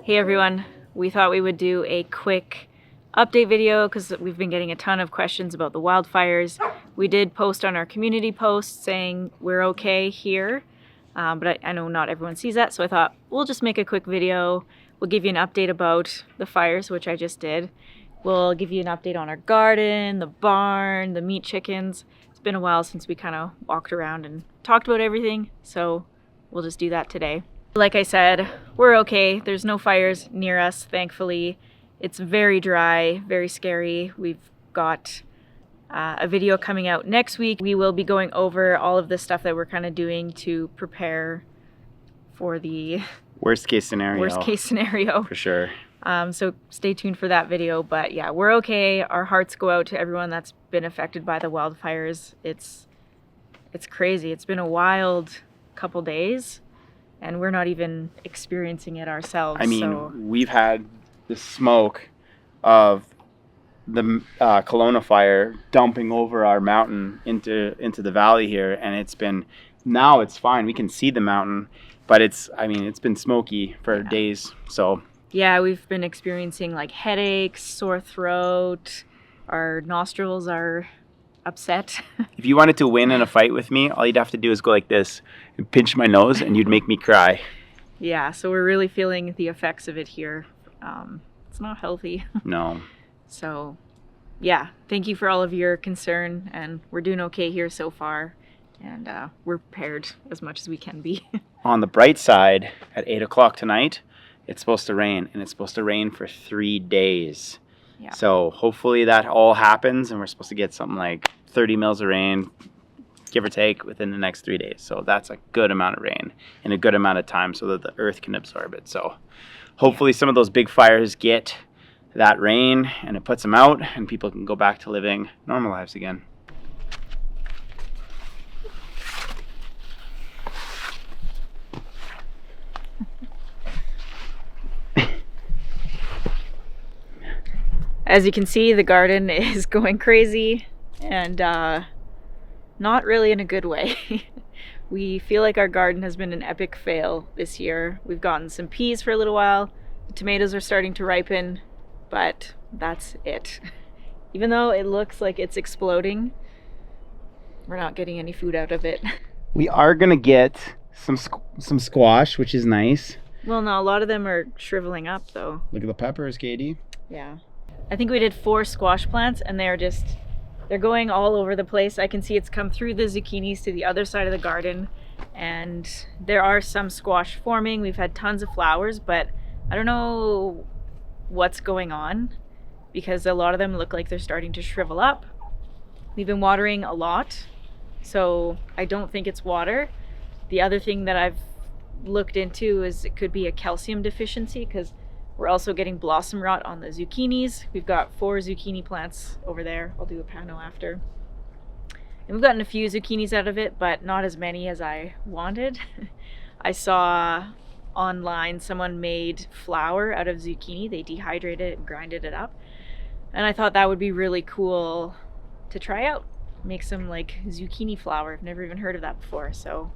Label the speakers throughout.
Speaker 1: Hey everyone, we thought we would do a quick update video because we've been getting a ton of questions about the wildfires. We did post on our community post saying we're okay here, but I know not everyone sees that, so I thought we'll just make a quick video. We'll give you an update about the fires, which I just did. We'll give you an update on our garden, the barn, the meat chickens. It's been a while since we kind of walked around and talked about everything, so we'll just do that today. Like I said, we're okay. There's no fires near us, thankfully. It's very dry, very scary. We've got a video coming out next week. We will be going over all of the stuff that we're kind of doing to prepare for the
Speaker 2: worst case scenario. For sure.
Speaker 1: So stay tuned for that video. But yeah, we're okay. Our hearts go out to everyone that's been affected by the wildfires. It's crazy. It's been a wild couple days. And we're not even experiencing it ourselves.
Speaker 2: I mean, we've had the smoke of the Kelowna fire dumping over our mountain into the valley here, and now it's fine. We can see the mountain, but it's been smoky for days. So
Speaker 1: yeah, we've been experiencing like headaches, sore throat. Our nostrils are upset.
Speaker 2: If you wanted to win in a fight with me, all you'd have to do is go like this and pinch my nose and you'd make me cry.
Speaker 1: Yeah, so we're really feeling the effects of it here. It's not healthy.
Speaker 2: No.
Speaker 1: So yeah, thank you for all of your concern, and we're doing okay here so far, and we're prepared as much as we can be.
Speaker 2: On the bright side, at 8 o'clock tonight, it's supposed to rain, and it's supposed to rain for 3 days. Yeah. So hopefully that all happens, and we're supposed to get something like 30 mils of rain, give or take, within the next 3 days. So that's a good amount of rain in a good amount of time so that the earth can absorb it. So hopefully some of those big fires get that rain and it puts them out and people can go back to living normal lives again.
Speaker 1: As you can see, the garden is going crazy, and not really in a good way. We feel like our garden has been an epic fail this year. We've gotten some peas for a little while. The tomatoes are starting to ripen, but that's it. Even though it looks like it's exploding, we're not getting any food out of it.
Speaker 2: We are gonna get some squash, which is nice.
Speaker 1: Well, no, a lot of them are shriveling up though.
Speaker 2: Look at the peppers, Katie.
Speaker 1: Yeah. I think we did 4 squash plants, and they're going all over the place. I can see it's come through the zucchinis to the other side of the garden, and there are some squash forming. We've had tons of flowers, but I don't know what's going on because a lot of them look like they're starting to shrivel up. We've been watering a lot, so I don't think it's water. The other thing that I've looked into is it could be a calcium deficiency because we're also getting blossom rot on the zucchinis. We've got 4 zucchini plants over there. I'll do a pano after. And we've gotten a few zucchinis out of it, but not as many as I wanted. I saw online someone made flour out of zucchini. They dehydrated it and grinded it up. And I thought that would be really cool to try out. Make some like zucchini flour. I've never even heard of that before. So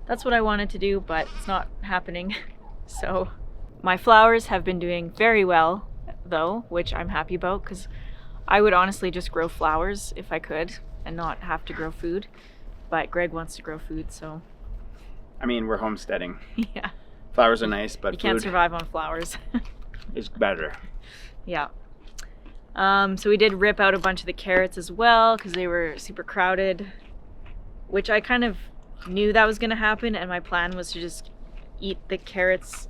Speaker 1: that's what I wanted to do, but it's not happening. So my flowers have been doing very well though, which I'm happy about because I would honestly just grow flowers if I could and not have to grow food. But Greg wants to grow food, so.
Speaker 2: I mean, we're homesteading.
Speaker 1: Yeah.
Speaker 2: Flowers are nice, but
Speaker 1: you can't survive on flowers.
Speaker 2: Is better.
Speaker 1: Yeah. So we did rip out a bunch of the carrots as well because they were super crowded, which I kind of knew that was going to happen, and my plan was to just eat the carrots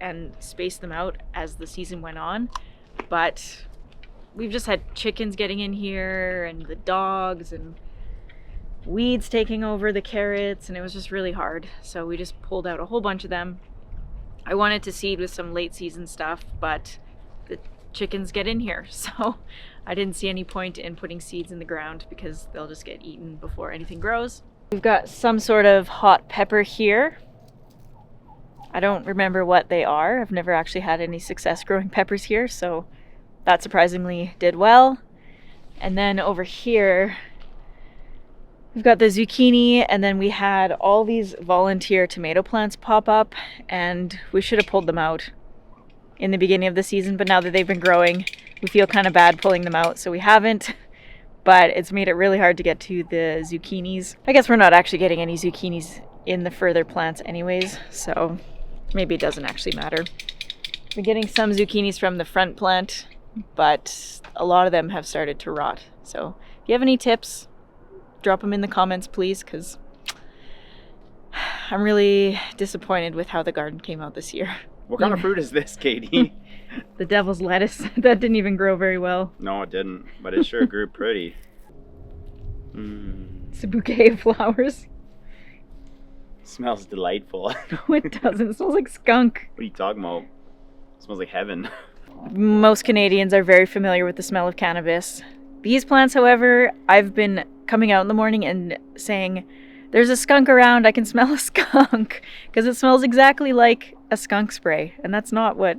Speaker 1: and space them out as the season went on. But we've just had chickens getting in here and the dogs and weeds taking over the carrots, and it was just really hard. So we just pulled out a whole bunch of them. I wanted to seed with some late season stuff, but the chickens get in here, so I didn't see any point in putting seeds in the ground because they'll just get eaten before anything grows. We've got some sort of hot pepper here. I don't remember what they are. I've never actually had any success growing peppers here, so that surprisingly did well. And then over here, we've got the zucchini, and then we had all these volunteer tomato plants pop up, and we should have pulled them out in the beginning of the season, but now that they've been growing, we feel kind of bad pulling them out, so we haven't. But it's made it really hard to get to the zucchinis. I guess we're not actually getting any zucchinis in the further plants anyways, so maybe it doesn't actually matter. We're getting some zucchinis from the front plant, but a lot of them have started to rot. So if you have any tips, drop them in the comments, please, because I'm really disappointed with how the garden came out this year.
Speaker 2: What kind of fruit is this, Katie?
Speaker 1: The devil's lettuce. That didn't even grow very well.
Speaker 2: No, it didn't, but it sure grew pretty.
Speaker 1: It's a bouquet of flowers.
Speaker 2: Smells delightful.
Speaker 1: No, it doesn't. It smells like skunk.
Speaker 2: What are you talking about? It smells like heaven.
Speaker 1: Most Canadians are very familiar with the smell of cannabis. These plants, however, I've been coming out in the morning and saying, there's a skunk around, I can smell a skunk, because it smells exactly like a skunk spray, and that's not what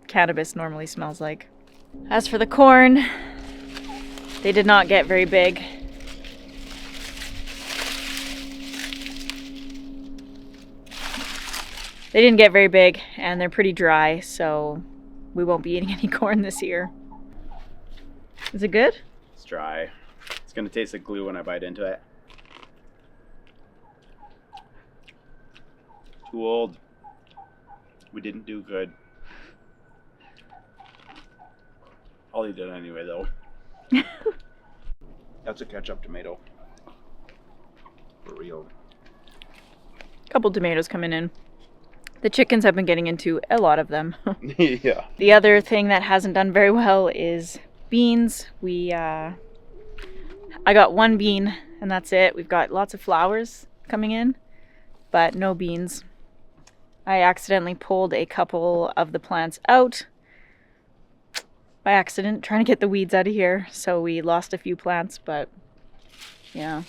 Speaker 1: cannabis normally smells like. As for the corn, they did not get very big. They didn't get very big, and they're pretty dry, so we won't be eating any corn this year. Is it good?
Speaker 2: It's dry. It's gonna taste like glue when I bite into it. Too old. We didn't do good. I'll eat it anyway, though. That's a ketchup tomato. For real.
Speaker 1: Couple tomatoes coming in. The chickens have been getting into a lot of them.
Speaker 2: Yeah.
Speaker 1: The other thing that hasn't done very well is beans. I got one bean and that's it. We've got lots of flowers coming in, but no beans. I accidentally pulled a couple of the plants out by accident, trying to get the weeds out of here. So we lost a few plants, but yeah.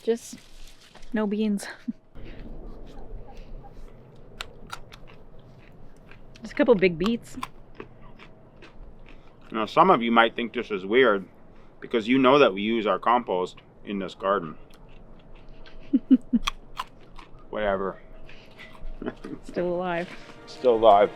Speaker 1: Just no beans. Just a couple big beets.
Speaker 2: Now, some of you might think this is weird because you know that we use our compost in this garden. Whatever.
Speaker 1: Still alive.
Speaker 2: Still alive.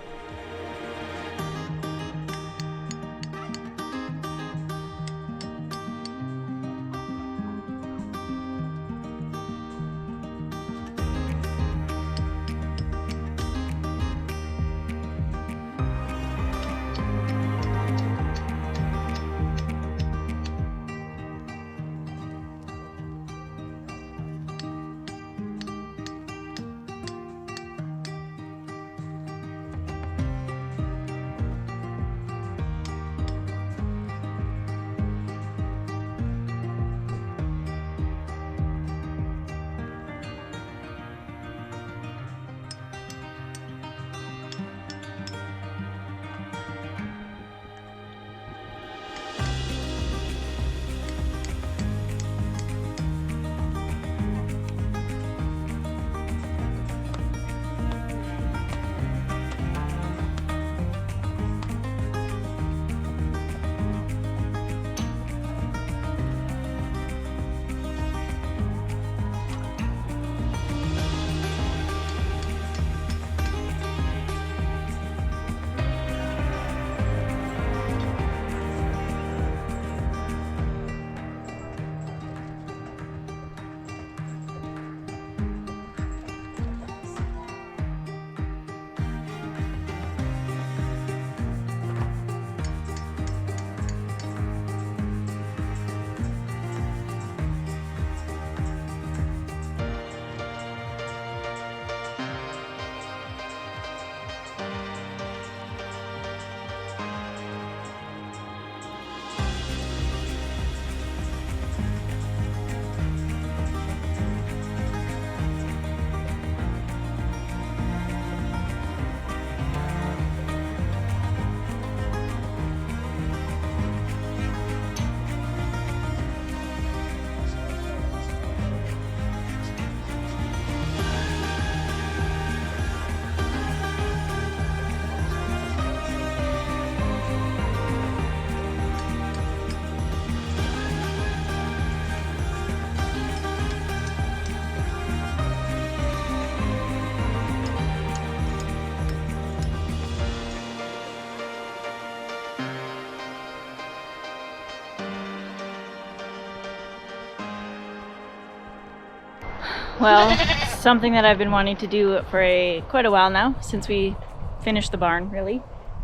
Speaker 1: Well, something that I've been wanting to do for quite a while now, since we finished the barn really,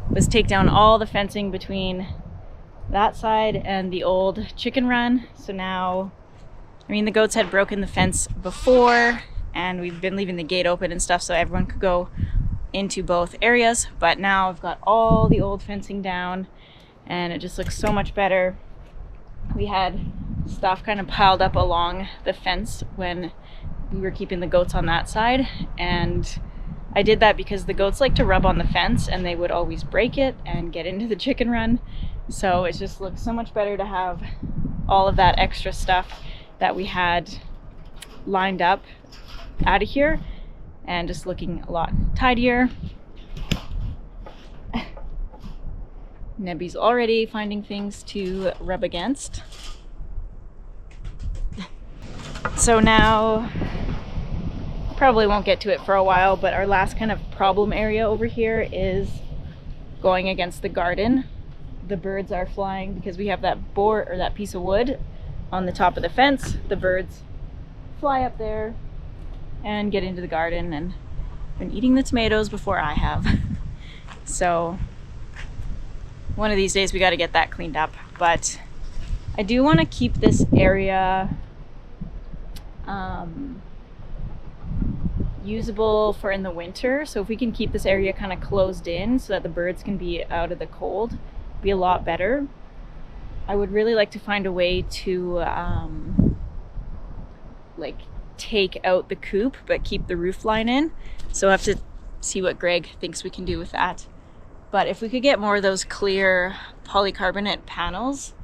Speaker 1: was take down all the fencing between that side and the old chicken run. So now, I mean, the goats had broken the fence before and we've been leaving the gate open and stuff so everyone could go into both areas, but now I've got all the old fencing down and it just looks so much better. We had stuff kind of piled up along the fence when we were keeping the goats on that side, and I did that because the goats like to rub on the fence and they would always break it and get into the chicken run. So it just looks so much better to have all of that extra stuff that we had lined up out of here and just looking a lot tidier. Nebby's already finding things to rub against. So now, probably won't get to it for a while, but our last kind of problem area over here is going against the garden. The birds are flying because we have that board or that piece of wood on the top of the fence. The birds fly up there and get into the garden and been eating the tomatoes before I have. So one of these days we got to get that cleaned up, but I do want to keep this area usable for in the winter. So if we can keep this area kind of closed in so that the birds can be out of the cold, be a lot better. I would really like to find a way to like take out the coop but keep the roof line in. So I have to see what Greg thinks we can do with that. But if we could get more of those clear polycarbonate panels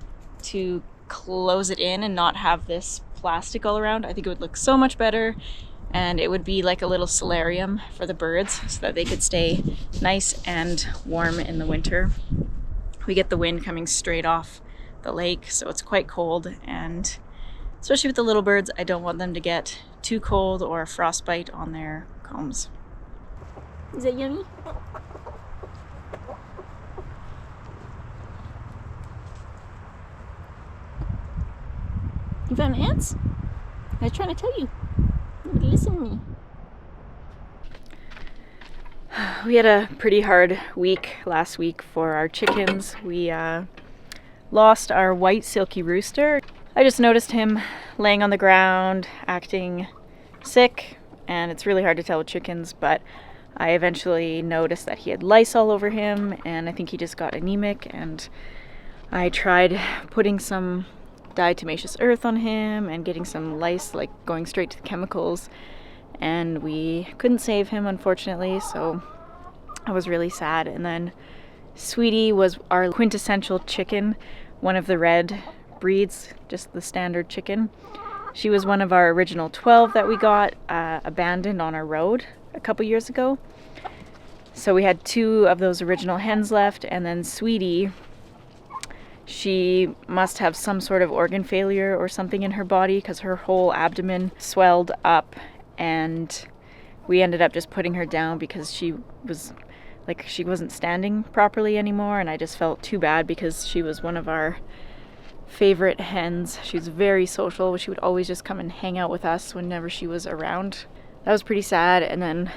Speaker 1: to close it in and not have this plastic all around, I think it would look so much better, and it would be like a little solarium for the birds so that they could stay nice and warm in the winter. We get the wind coming straight off the lake, so it's quite cold, and especially with the little birds, I don't want them to get too cold or frostbite on their combs. Is that yummy? You found ants? I was trying to tell you. Nobody listened to me. We had a pretty hard week last week for our chickens. We lost our white silky rooster. I just noticed him laying on the ground, acting sick, and it's really hard to tell with chickens, but I eventually noticed that he had lice all over him, and I think he just got anemic, and I tried putting some diatomaceous earth on him and getting some lice, like going straight to the chemicals, and we couldn't save him, unfortunately, so I was really sad. And then Sweetie was our quintessential chicken, one of the red breeds, just the standard chicken. She was one of our original 12 that we got abandoned on our road a couple years ago. So we had 2 of those original hens left, and then Sweetie, she must have some sort of organ failure or something in her body because her whole abdomen swelled up, and we ended up just putting her down because she wasn't standing properly anymore, and I just felt too bad because she was one of our favorite hens. She was very social. She would always just come and hang out with us whenever she was around. That was pretty sad. And then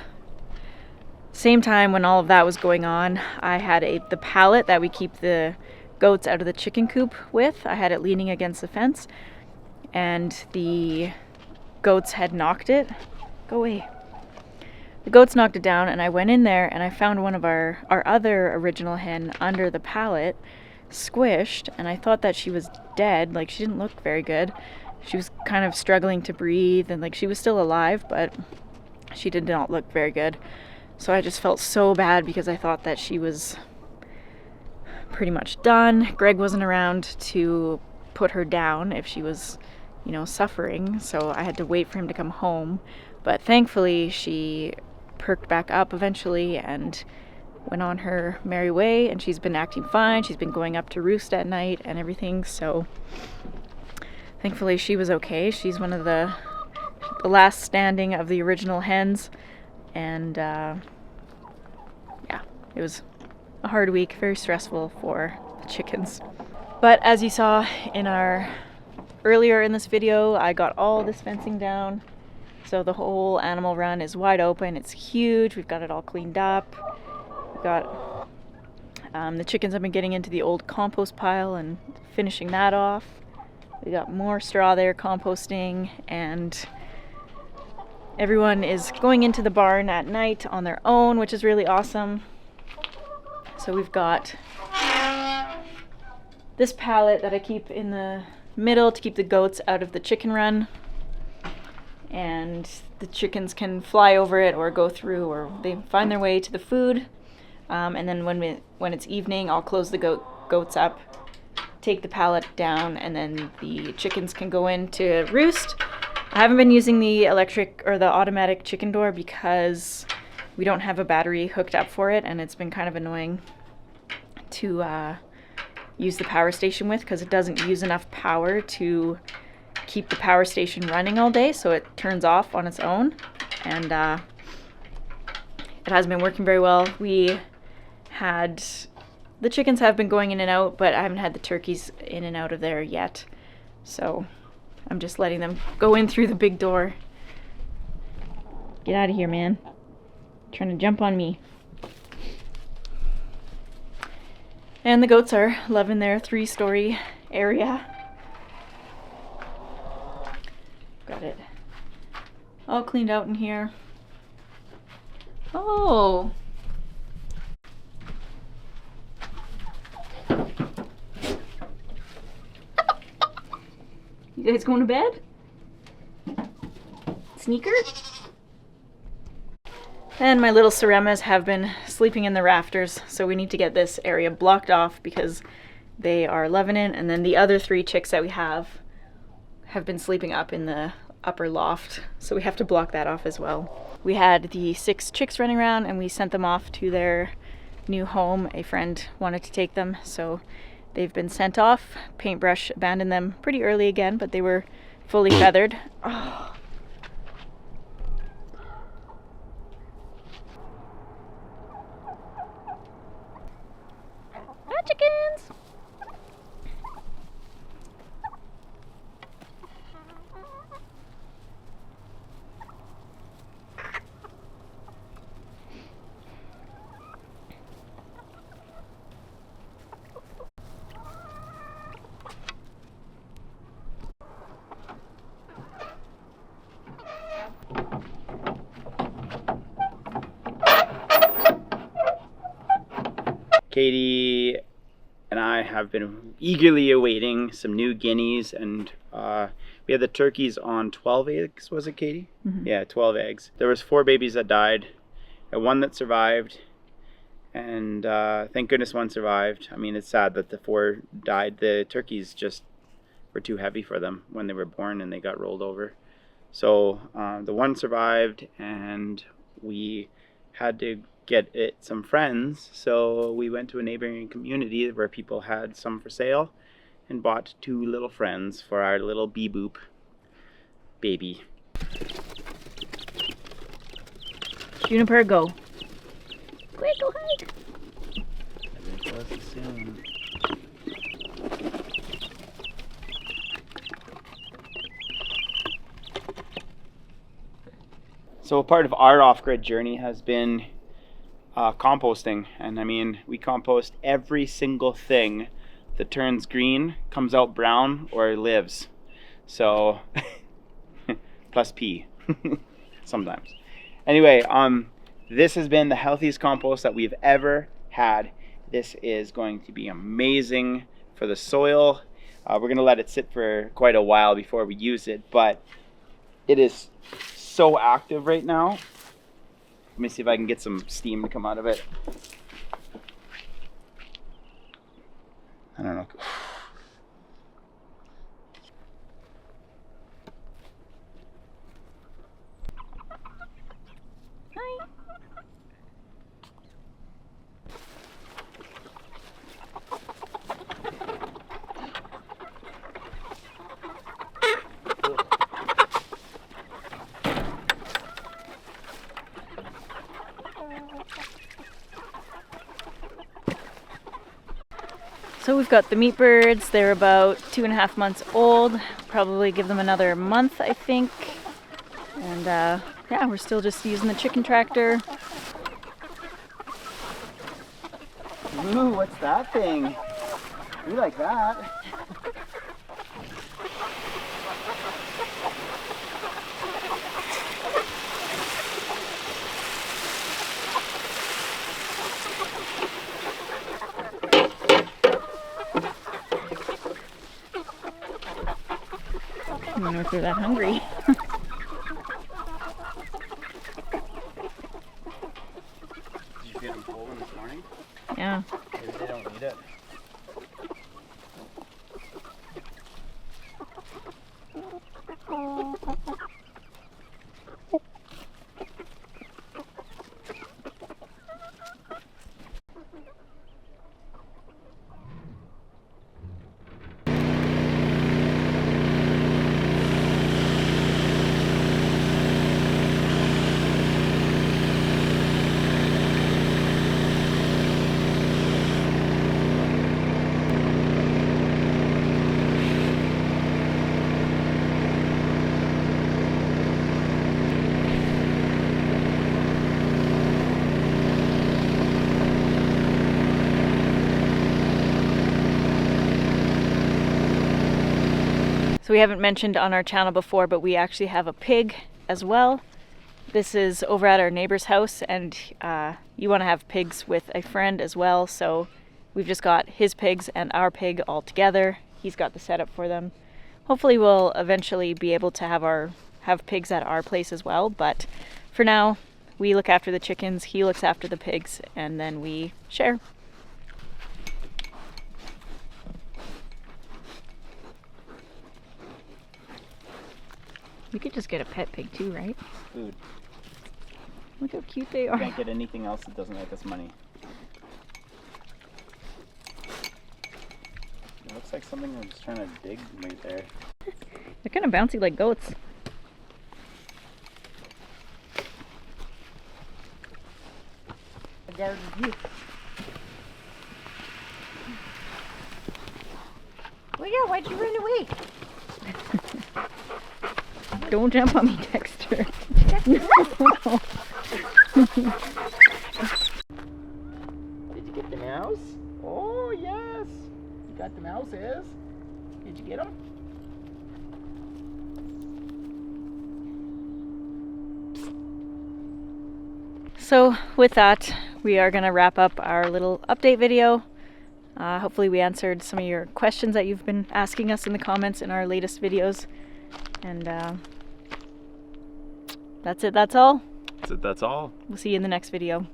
Speaker 1: same time when all of that was going on, I had the pallet that we keep the goats out of the chicken coop with. I had it leaning against the fence, and the goats had knocked it. Go away. The goats knocked it down, and I went in there and I found one of our other original hen under the pallet, squished, and I thought that she was dead. Like, she didn't look very good. She was kind of struggling to breathe, and like she was still alive, but she did not look very good. So I just felt so bad because I thought that she was pretty much done. Greg wasn't around to put her down if she was, suffering, so I had to wait for him to come home. But thankfully she perked back up eventually and went on her merry way, and she's been acting fine. She's been going up to roost at night and everything, so thankfully she was okay. She's one of the last standing of the original hens, and yeah, it was a hard week, very stressful for the chickens. But as you saw in earlier in this video, I got all this fencing down, So the whole animal run is wide open. It's huge. We've got it all cleaned up. We've got the chickens have been getting into the old compost pile and finishing that off. We got more straw there composting, and everyone is going into the barn at night on their own, which is really awesome. So we've got this pallet that I keep in the middle to keep the goats out of the chicken run, and the chickens can fly over it or go through, or they find their way to the food. And then when it's evening, I'll close the goats up, take the pallet down, and then the chickens can go in to roost. I haven't been using the electric or the automatic chicken door because we don't have a battery hooked up for it, and it's been kind of annoying to use the power station with, because it doesn't use enough power to keep the power station running all day, so it turns off on its own, and it hasn't been working very well. The chickens have been going in and out, but I haven't had the turkeys in and out of there yet, so I'm just letting them go in through the big door. Get out of here, man. Trying to jump on me. And the goats are loving their 3-story area. Got it all cleaned out in here. Oh! You guys going to bed? Sneaker? And my little Seremas have been sleeping in the rafters, so we need to get this area blocked off because they are loving it. And then the other 3 chicks that we have been sleeping up in the upper loft, so we have to block that off as well. We had the 6 chicks running around and we sent them off to their new home. A friend wanted to take them, so they've been sent off. Paintbrush abandoned them pretty early again, but they were fully feathered. Oh. Hi, chickens!
Speaker 2: Katie and I have been eagerly awaiting some new guineas, and we had the turkeys on 12 eggs, was it, Katie? Mm-hmm. Yeah, 12 eggs. There was 4 babies that died, and 1 that survived, and thank goodness 1 survived. I mean, it's sad that the 4 died. The turkeys just were too heavy for them when they were born, and they got rolled over. So the 1 survived, and we had to get it some friends, so we went to a neighboring community where people had some for sale and bought 2 little friends for our little bee-boop baby.
Speaker 1: Juniper, go. Quick, go hide.
Speaker 2: So a part of our off-grid journey has been composting, and I mean, we compost every single thing that turns green, comes out brown, or lives. So plus pee sometimes. Anyway, this has been the healthiest compost that we've ever had. This is going to be amazing for the soil. We're gonna let it sit for quite a while before we use it, but it is so active right now. Let me see if I can get some steam to come out of it. I don't know.
Speaker 1: Hi. So we've got the meat birds. They're about 2.5 months old. Probably give them another month, I think. And yeah, we're still just using the chicken tractor.
Speaker 2: Ooh, what's that thing? We like that.
Speaker 1: I don't know if they're that hungry.
Speaker 2: Did you feed them full this morning?
Speaker 1: Yeah.
Speaker 2: Maybe they don't need it.
Speaker 1: So we haven't mentioned on our channel before, but we actually have a pig as well. This is over at our neighbor's house, and you want to have pigs with a friend as well. So we've just got his pigs and our pig all together. He's got the setup for them. Hopefully we'll eventually be able to have pigs at our place as well. But for now, we look after the chickens, he looks after the pigs, and then we share. You could just get a pet pig too, right?
Speaker 2: Food.
Speaker 1: Look how cute they
Speaker 2: We
Speaker 1: are.
Speaker 2: can't get anything else that doesn't make us money. It looks like something was trying to dig right there.
Speaker 1: They're kind of bouncy like goats.
Speaker 3: Well, yeah, why'd you run away?
Speaker 1: Don't jump on me, Dexter. No.
Speaker 2: Did you get the mouse? Oh, yes. You got the mouses. Did you get them?
Speaker 1: So with that, we are going to wrap up our little update video. Hopefully we answered some of your questions that you've been asking us in the comments in our latest videos. And that's it, that's all.
Speaker 2: That's all.
Speaker 1: We'll see you in the next video.